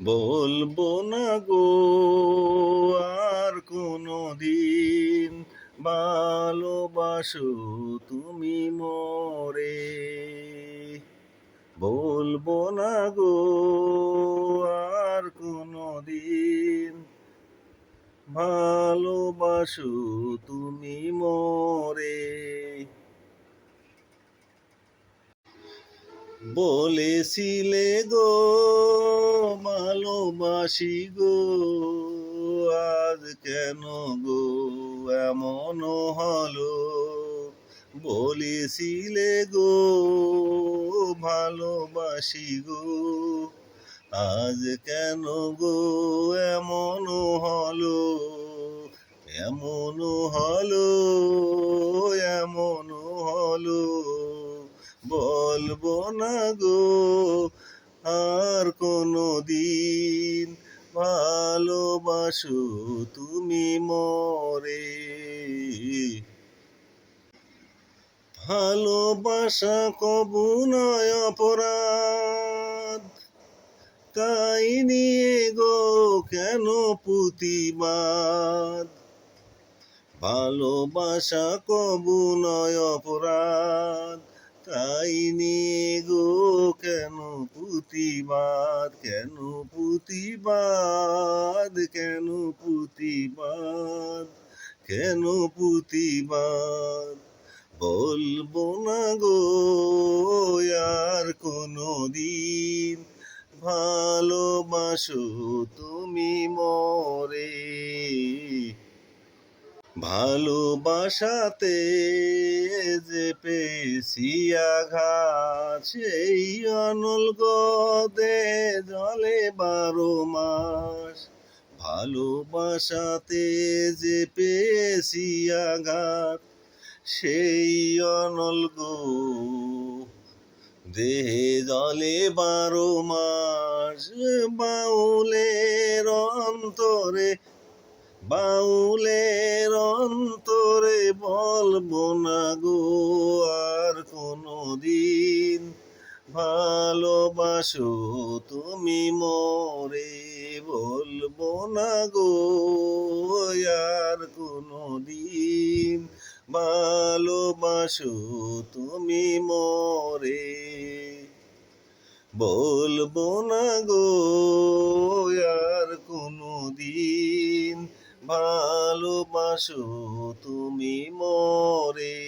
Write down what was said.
বলবো না গো আর কোনো দিন, ভালোবাসো তুমি মোরে। বলবো না গো আর কোনো দিন, ভালোবাসো তুমি মোরে। বলেছিলে গো ভালোবাসি গো, আজ কেন গো এমন হলো। বলেছিলে গো ভালোবাসি গো, আজ কেন গো এমন হলো। এমন হলো, এমন হলো, বলবো না গো আর কোনো দিন, ভালোবাসো তুমি মোরে। ভালোবাসা কবু নয় অপরাধ, তাই নিয়ে গো কেন প্রতিবাদ। ভালোবাসা কবু নয় অপরাধ, তাই নিয়ে গো কেন প্রতিবাদ। কেন প্রতিবাদ, কেন প্রতিবাদ, কেন প্রতিবাদ। বলবো না গো আর কোনো দিন, ভালোবাসো তুমি মোরে। ভালোবাসাতে যে পেয়েছি আঘাত, সেই অনল দে জলে 12 মাস। ভালোবাসাতে যে পেয়েছি আঘাত, সেই অনল দেহে জলে 12 মাস। বাউলের অন্তরে, বাউলের অন্তরে বলবো না গো আর কোনো দিন, ভালোবাসো তুমি মোরে। বলবো না গো আর কোনো দিন, ভালোবাসো তুমি মোরে। বলবো না গো আর কোনো দিন, ভালোবাসো তুমি মোরে।